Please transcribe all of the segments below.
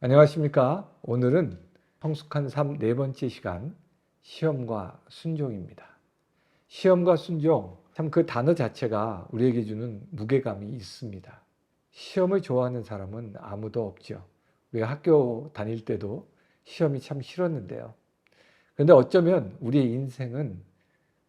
안녕하십니까? 오늘은 성숙한 삶 네 번째 시간, 시험과 순종입니다. 시험과 순종, 참 그 단어 자체가 우리에게 주는 무게감이 있습니다. 시험을 좋아하는 사람은 아무도 없죠. 우리가 학교 다닐 때도 시험이 참 싫었는데요. 그런데 어쩌면 우리의 인생은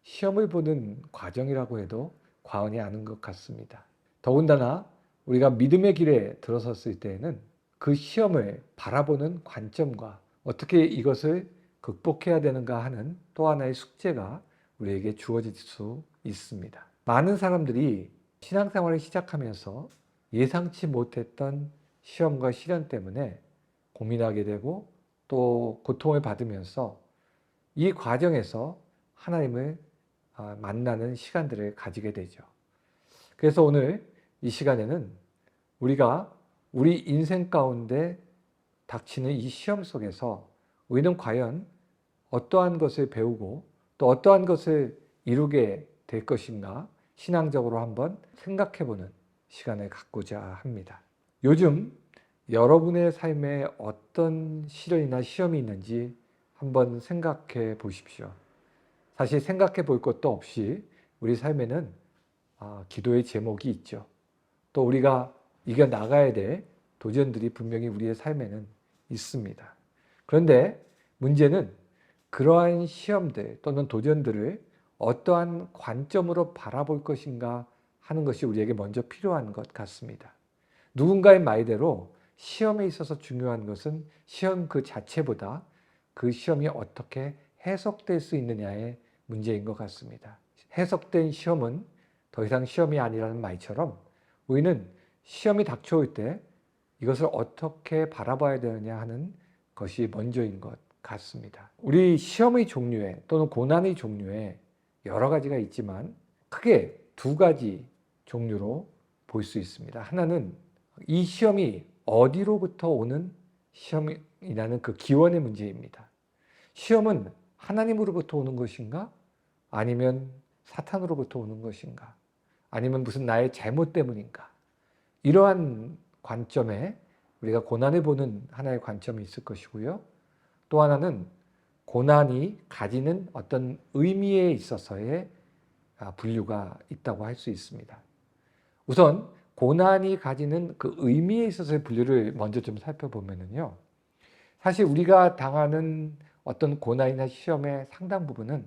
시험을 보는 과정이라고 해도 과언이 아닌 것 같습니다. 더군다나 우리가 믿음의 길에 들어섰을 때에는 그 시험을 바라보는 관점과 어떻게 이것을 극복해야 되는가 하는 또 하나의 숙제가 우리에게 주어질 수 있습니다. 많은 사람들이 신앙생활을 시작하면서 예상치 못했던 시험과 시련 때문에 고민하게 되고 또 고통을 받으면서 이 과정에서 하나님을 만나는 시간들을 가지게 되죠. 그래서 오늘 이 시간에는 우리가 우리 인생 가운데 닥치는 이 시험 속에서 우리는 과연 어떠한 것을 배우고 또 어떠한 것을 이루게 될 것인가 신앙적으로 한번 생각해 보는 시간을 갖고자 합니다. 요즘 여러분의 삶에 어떤 시련이나 시험이 있는지 한번 생각해 보십시오. 사실 생각해 볼 것도 없이 우리 삶에는 기도의 제목이 있죠. 또 우리가 이겨나가야 될 도전들이 분명히 우리의 삶에는 있습니다. 그런데 문제는 그러한 시험들 또는 도전들을 어떠한 관점으로 바라볼 것인가 하는 것이 우리에게 먼저 필요한 것 같습니다. 누군가의 말대로 시험에 있어서 중요한 것은 시험 그 자체보다 그 시험이 어떻게 해석될 수 있느냐의 문제인 것 같습니다. 해석된 시험은 더 이상 시험이 아니라는 말처럼 우리는 시험이 닥쳐올 때 이것을 어떻게 바라봐야 되느냐 하는 것이 먼저인 것 같습니다. 우리 시험의 종류에 또는 고난의 종류에 여러 가지가 있지만 크게 두 가지 종류로 볼 수 있습니다. 하나는 이 시험이 어디로부터 오는 시험이라는 그 기원의 문제입니다. 시험은 하나님으로부터 오는 것인가? 아니면 사탄으로부터 오는 것인가? 아니면 무슨 나의 잘못 때문인가? 이러한 관점에 우리가 고난을 보는 하나의 관점이 있을 것이고요. 또 하나는 고난이 가지는 어떤 의미에 있어서의 분류가 있다고 할 수 있습니다. 우선 고난이 가지는 그 의미에 있어서의 분류를 먼저 좀 살펴보면요. 사실 우리가 당하는 어떤 고난이나 시험의 상당 부분은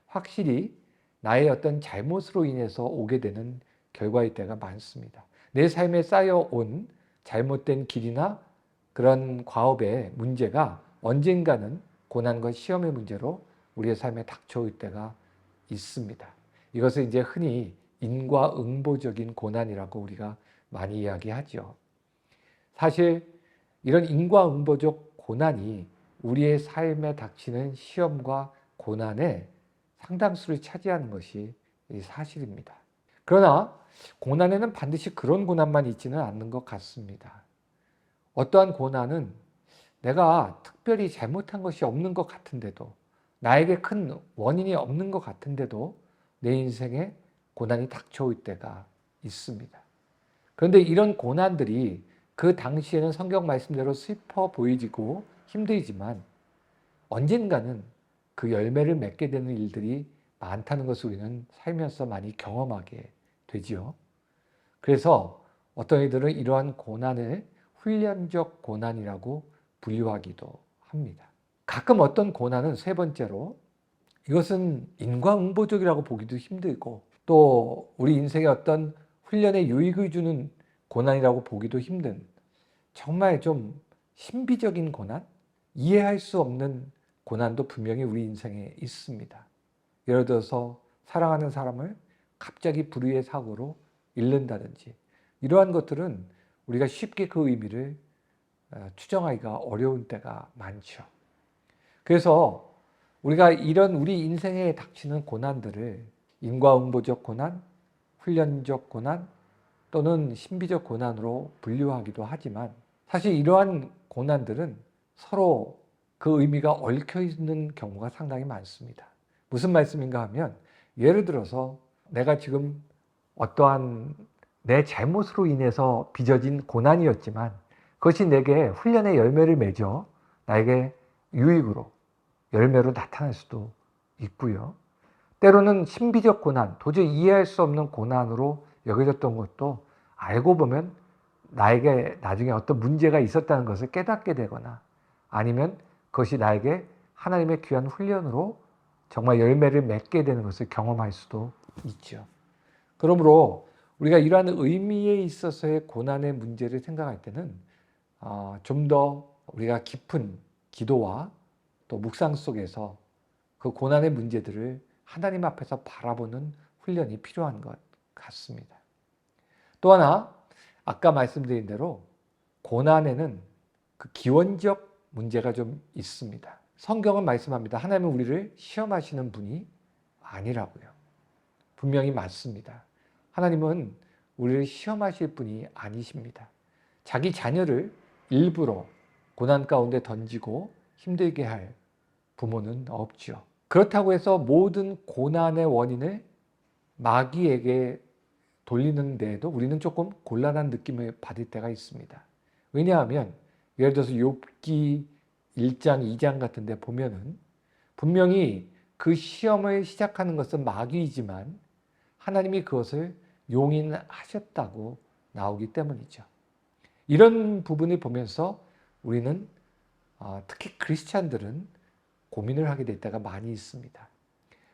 확실히 나의 어떤 잘못으로 인해서 오게 되는 결과일 때가 많습니다. 내 삶에 쌓여온 잘못된 길이나 그런 과업의 문제가 언젠가는 고난과 시험의 문제로 우리의 삶에 닥쳐올 때가 있습니다. 이것을 이제 흔히 인과응보적인 고난이라고 우리가 많이 이야기하죠. 사실 이런 인과응보적 고난이 우리의 삶에 닥치는 시험과 고난의 상당수를 차지하는 것이 사실입니다. 그러나 고난에는 반드시 그런 고난만 있지는 않는 것 같습니다. 어떠한 고난은 내가 특별히 잘못한 것이 없는 것 같은데도 나에게 큰 원인이 없는 것 같은데도 내 인생에 고난이 닥쳐올 때가 있습니다. 그런데 이런 고난들이 그 당시에는 성경 말씀대로 슬퍼 보이지고 힘들지만 언젠가는 그 열매를 맺게 되는 일들이 많다는 것을 우리는 살면서 많이 경험하게 되지요. 그래서 어떤 이들은 이러한 고난을 훈련적 고난이라고 분류하기도 합니다. 가끔 어떤 고난은 세 번째로 이것은 인과응보적이라고 보기도 힘들고 또 우리 인생의 어떤 훈련에 유익을 주는 고난이라고 보기도 힘든 정말 좀 신비적인 고난, 이해할 수 없는 고난도 분명히 우리 인생에 있습니다. 예를 들어서 사랑하는 사람을 갑자기 불의의 사고로 잃는다든지 이러한 것들은 우리가 쉽게 그 의미를 추정하기가 어려운 때가 많죠. 그래서 우리가 이런 우리 인생에 닥치는 고난들을 인과응보적 고난, 훈련적 고난 또는 신비적 고난으로 분류하기도 하지만 사실 이러한 고난들은 서로 그 의미가 얽혀 있는 경우가 상당히 많습니다. 무슨 말씀인가 하면 예를 들어서 내가 지금 어떠한 내 잘못으로 인해서 빚어진 고난이었지만 그것이 내게 훈련의 열매를 맺어 나에게 유익으로 열매로 나타날 수도 있고요. 때로는 신비적 고난, 도저히 이해할 수 없는 고난으로 여겨졌던 것도 알고 보면 나에게 나중에 어떤 문제가 있었다는 것을 깨닫게 되거나 아니면 그것이 나에게 하나님의 귀한 훈련으로 정말 열매를 맺게 되는 것을 경험할 수도 있죠. 그러므로 우리가 이러한 의미에 있어서의 고난의 문제를 생각할 때는 좀 더 우리가 깊은 기도와 또 묵상 속에서 그 고난의 문제들을 하나님 앞에서 바라보는 훈련이 필요한 것 같습니다. 또 하나 아까 말씀드린 대로 고난에는 그 기원적 문제가 좀 있습니다. 성경은 말씀합니다. 하나님은 우리를 시험하시는 분이 아니라고요. 분명히 맞습니다. 하나님은 우리를 시험하실 분이 아니십니다. 자기 자녀를 일부러 고난 가운데 던지고 힘들게 할 부모는 없죠. 그렇다고 해서 모든 고난의 원인을 마귀에게 돌리는 데에도 우리는 조금 곤란한 느낌을 받을 때가 있습니다. 왜냐하면 예를 들어서 욥기 1장, 2장 같은 데 보면은 분명히 그 시험을 시작하는 것은 마귀이지만 하나님이 그것을 용인하셨다고 나오기 때문이죠. 이런 부분을 보면서 우리는 특히 크리스찬들은 고민을 하게 될 때가 많이 있습니다.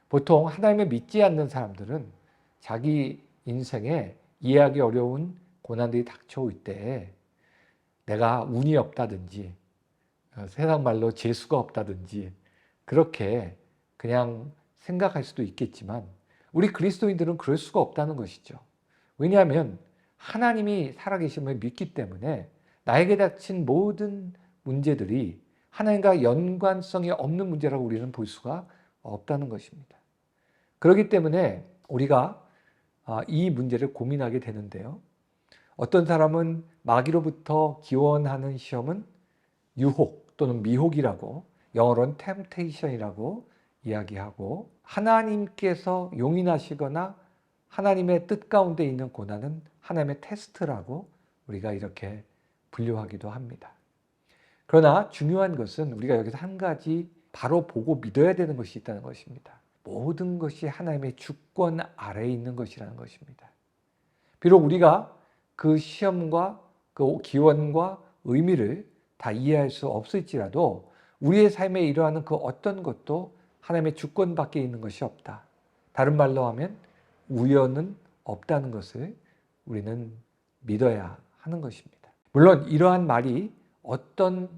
보통 하나님을 믿지 않는 사람들은 자기 인생에 이해하기 어려운 고난들이 닥쳐올 때 내가 운이 없다든지 세상 말로 재수가 없다든지 그렇게 그냥 생각할 수도 있겠지만 우리 그리스도인들은 그럴 수가 없다는 것이죠. 왜냐하면 하나님이 살아계심을 믿기 때문에 나에게 닥친 모든 문제들이 하나님과 연관성이 없는 문제라고 우리는 볼 수가 없다는 것입니다. 그렇기 때문에 우리가 이 문제를 고민하게 되는데요. 어떤 사람은 마귀로부터 기원하는 시험은 유혹 또는 미혹이라고, 영어로는 temptation이라고 이야기하고, 하나님께서 용인하시거나 하나님의 뜻 가운데 있는 고난은 하나님의 테스트라고 우리가 이렇게 분류하기도 합니다. 그러나 중요한 것은 우리가 여기서 한 가지 바로 보고 믿어야 되는 것이 있다는 것입니다. 모든 것이 하나님의 주권 아래에 있는 것이라는 것입니다. 비록 우리가 그 시험과 그 기원과 의미를 다 이해할 수 없을지라도 우리의 삶에 일어나는 그 어떤 것도 하나님의 주권 밖에 있는 것이 없다. 다른 말로 하면 우연은 없다는 것을 우리는 믿어야 하는 것입니다. 물론 이러한 말이 어떤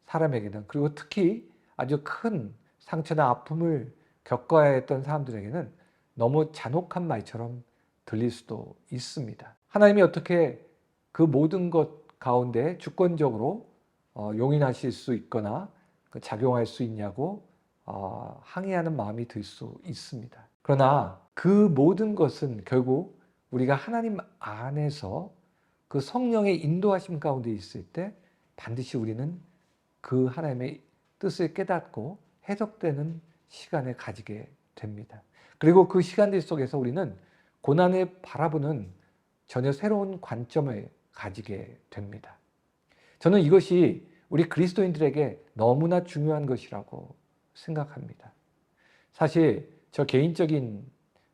사람에게는, 그리고 특히 아주 큰 상처나 아픔을 겪어야 했던 사람들에게는 너무 잔혹한 말처럼 들릴 수도 있습니다. 하나님이 어떻게 그 모든 것 가운데 주권적으로 용인하실 수 있거나 작용할 수 있냐고 항의하는 마음이 들 수 있습니다. 그러나 그 모든 것은 결국 우리가 하나님 안에서 그 성령의 인도하심 가운데 있을 때 반드시 우리는 그 하나님의 뜻을 깨닫고 해석되는 시간을 가지게 됩니다. 그리고 그 시간들 속에서 우리는 고난을 바라보는 전혀 새로운 관점을 가지게 됩니다. 저는 이것이 우리 그리스도인들에게 너무나 중요한 것이라고 생각합니다. 사실 저 개인적인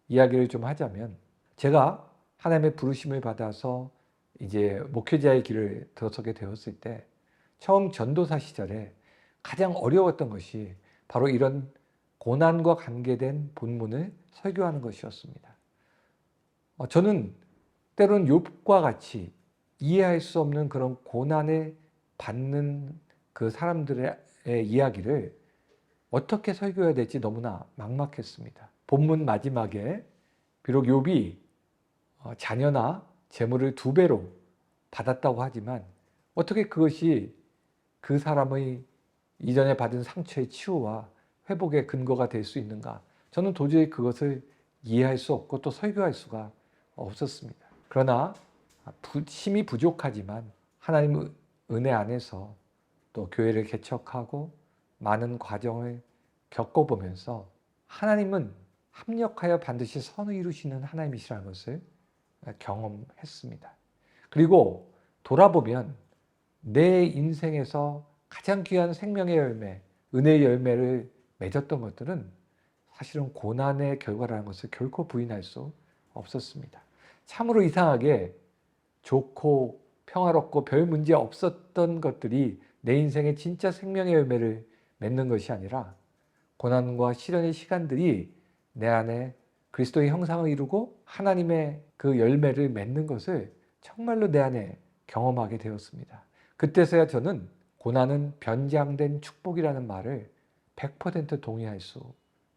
이야기를 좀 하자면 제가 하나님의 부르심을 받아서 이제 목회자의 길을 들어서게 되었을 때 처음 전도사 시절에 가장 어려웠던 것이 바로 이런 고난과 관계된 본문을 설교하는 것이었습니다. 저는 때로는 욥과 같이 이해할 수 없는 그런 고난을 받는 그 사람들의 이야기를 어떻게 설교해야 될지 너무나 막막했습니다. 본문 마지막에 비록 욥이 자녀나 재물을 2배로 받았다고 하지만 어떻게 그것이 그 사람의 이전에 받은 상처의 치유와 회복의 근거가 될 수 있는가? 저는 도저히 그것을 이해할 수 없고 또 설교할 수가 없었습니다. 그러나 힘이 부족하지만 하나님의 은혜 안에서 또 교회를 개척하고 많은 과정을 겪어보면서 하나님은 합력하여 반드시 선을 이루시는 하나님이시라는 것을 경험했습니다. 그리고 돌아보면 내 인생에서 가장 귀한 생명의 열매, 은혜의 열매를 맺었던 것들은 사실은 고난의 결과라는 것을 결코 부인할 수 없었습니다. 참으로 이상하게 좋고 평화롭고 별 문제 없었던 것들이 내 인생의 진짜 생명의 열매를 맺는 것이 아니라 고난과 시련의 시간들이 내 안에 그리스도의 형상을 이루고 하나님의 그 열매를 맺는 것을 정말로 내 안에 경험하게 되었습니다. 그때서야 저는 고난은 변장된 축복이라는 말을 100% 동의할 수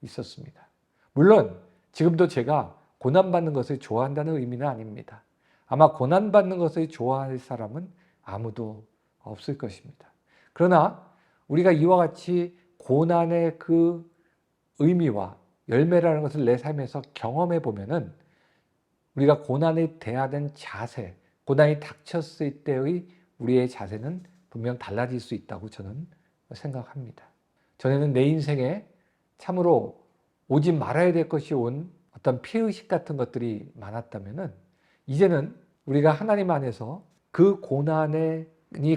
있었습니다. 물론 지금도 제가 고난받는 것을 좋아한다는 의미는 아닙니다. 아마 고난받는 것을 좋아할 사람은 아무도 없을 것입니다. 그러나 우리가 이와 같이 고난의 그 의미와 열매라는 것을 내 삶에서 경험해 보면은 우리가 고난에 대하는 자세, 고난이 닥쳤을 때의 우리의 자세는 분명 달라질 수 있다고 저는 생각합니다. 전에는 내 인생에 참으로 오지 말아야 될 것이 온 어떤 피의식 같은 것들이 많았다면은 이제는 우리가 하나님 안에서 그 고난이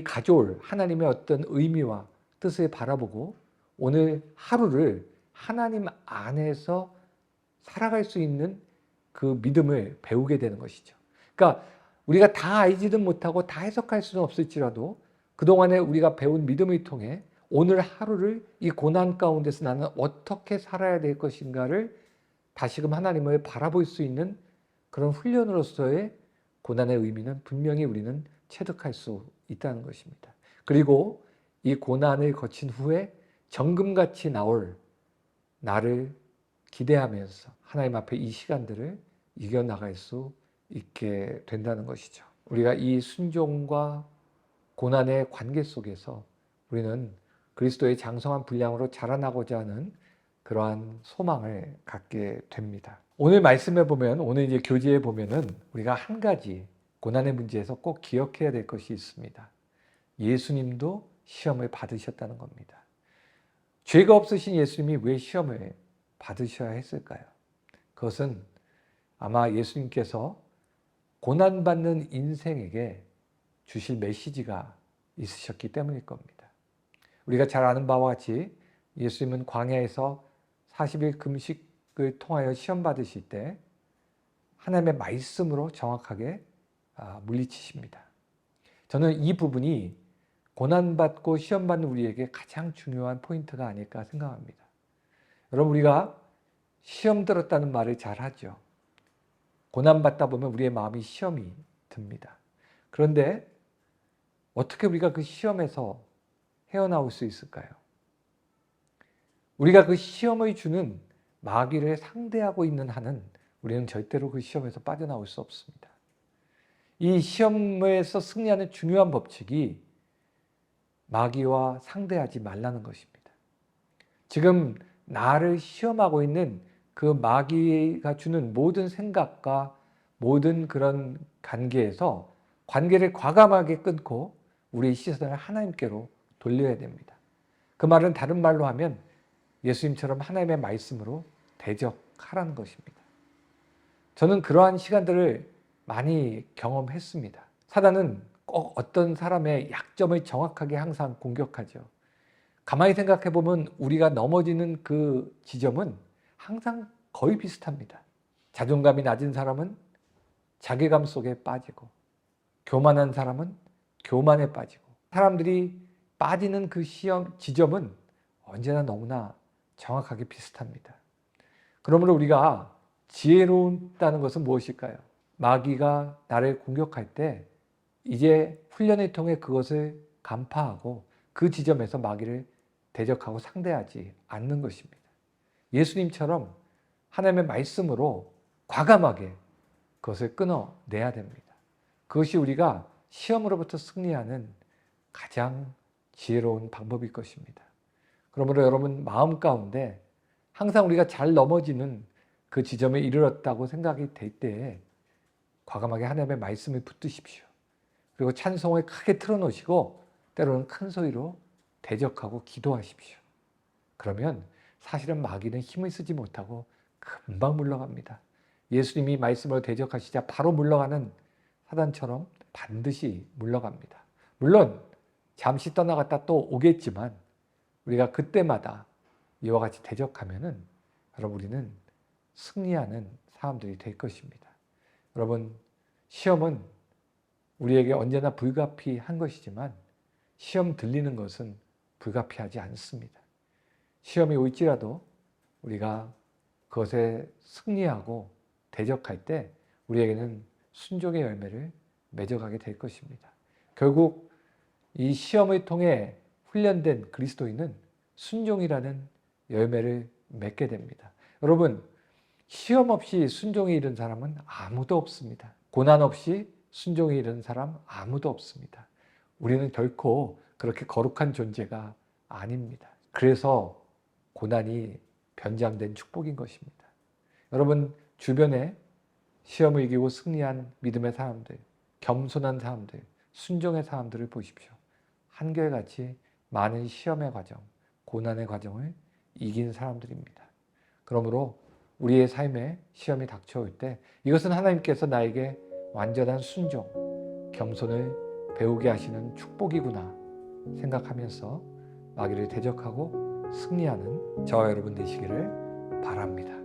가져올 하나님의 어떤 의미와 뜻을 바라보고 오늘 하루를 하나님 안에서 살아갈 수 있는 그 믿음을 배우게 되는 것이죠. 그러니까 우리가 다 알지는 못하고 다 해석할 수는 없을지라도 그동안에 우리가 배운 믿음을 통해 오늘 하루를 이 고난 가운데서 나는 어떻게 살아야 될 것인가를 다시금 하나님을 바라볼 수 있는 그런 훈련으로서의 고난의 의미는 분명히 우리는 체득할 수 있다는 것입니다. 그리고 이 고난을 거친 후에 정금같이 나올 나를 기대하면서 하나님 앞에 이 시간들을 이겨나갈 수 있게 된다는 것이죠. 우리가 이 순종과 고난의 관계 속에서 우리는 그리스도의 장성한 분량으로 자라나고자 하는 그러한 소망을 갖게 됩니다. 오늘 말씀에 보면, 오늘 이제 교재에 보면은 우리가 한 가지 고난의 문제에서 꼭 기억해야 될 것이 있습니다. 예수님도 시험을 받으셨다는 겁니다. 죄가 없으신 예수님이 왜 시험을 받으셔야 했을까요? 그것은 아마 예수님께서 고난받는 인생에게 주실 메시지가 있으셨기 때문일 겁니다. 우리가 잘 아는 바와 같이 예수님은 광야에서 40일 금식을 통하여 시험 받으실 때 하나님의 말씀으로 정확하게 물리치십니다. 저는 이 부분이 고난받고 시험받는 우리에게 가장 중요한 포인트가 아닐까 생각합니다. 여러분, 우리가 시험 들었다는 말을 잘 하죠. 고난받다 보면 우리의 마음이 시험이 듭니다. 그런데 어떻게 우리가 그 시험에서 헤어나올 수 있을까요? 우리가 그 시험을 주는 마귀를 상대하고 있는 한은 우리는 절대로 그 시험에서 빠져나올 수 없습니다. 이 시험에서 승리하는 중요한 법칙이 마귀와 상대하지 말라는 것입니다. 지금 나를 시험하고 있는 그 마귀가 주는 모든 생각과 모든 그런 관계에서 관계를 과감하게 끊고 우리의 시선을 하나님께로 돌려야 됩니다. 그 말은 다른 말로 하면 예수님처럼 하나님의 말씀으로 대적하라는 것입니다. 저는 그러한 시간들을 많이 경험했습니다. 사단은 꼭 어떤 사람의 약점을 정확하게 항상 공격하죠. 가만히 생각해 보면 우리가 넘어지는 그 지점은 항상 거의 비슷합니다. 자존감이 낮은 사람은 자괴감 속에 빠지고, 교만한 사람은 교만에 빠지고, 사람들이 빠지는 그 지점은 언제나 너무나 정확하게 비슷합니다. 그러므로 우리가 지혜롭다는 것은 무엇일까요? 마귀가 나를 공격할 때 이제 훈련을 통해 그것을 간파하고 그 지점에서 마귀를 대적하고 상대하지 않는 것입니다. 예수님처럼 하나님의 말씀으로 과감하게 그것을 끊어내야 됩니다. 그것이 우리가 시험으로부터 승리하는 가장 지혜로운 방법일 것입니다. 그러므로 여러분 마음 가운데 항상 우리가 잘 넘어지는 그 지점에 이르렀다고 생각이 될 때에 과감하게 하나님의 말씀을 붙드십시오. 그리고 찬송을 크게 틀어놓으시고 때로는 큰 소리로 대적하고 기도하십시오. 그러면 사실은 마귀는 힘을 쓰지 못하고 금방 물러갑니다. 예수님이 말씀으로 대적하시자 바로 물러가는 사단처럼 반드시 물러갑니다. 물론 잠시 떠나갔다 또 오겠지만 우리가 그때마다 이와 같이 대적하면은 여러분 우리는 승리하는 사람들이 될 것입니다. 여러분 시험은 우리에게 언제나 불가피한 것이지만 시험 들리는 것은 불가피하지 않습니다. 시험이 올지라도 우리가 그것에 승리하고 대적할 때 우리에게는 순종의 열매를 맺어가게 될 것입니다. 결국 이 시험을 통해 훈련된 그리스도인은 순종이라는 열매를 맺게 됩니다. 여러분, 시험 없이 순종에 이른 사람은 아무도 없습니다. 고난 없이 순종에 이른 사람 아무도 없습니다. 우리는 결코 그렇게 거룩한 존재가 아닙니다. 그래서 고난이 변장된 축복인 것입니다. 여러분 주변에 시험을 이기고 승리한 믿음의 사람들, 겸손한 사람들, 순종의 사람들을 보십시오. 한결같이 많은 시험의 과정, 고난의 과정을 이긴 사람들입니다. 그러므로 우리의 삶에 시험이 닥쳐올 때 이것은 하나님께서 나에게 완전한 순종, 겸손을 배우게 하시는 축복이구나 생각하면서 마귀를 대적하고 승리하는 저와 여러분 되시기를 바랍니다.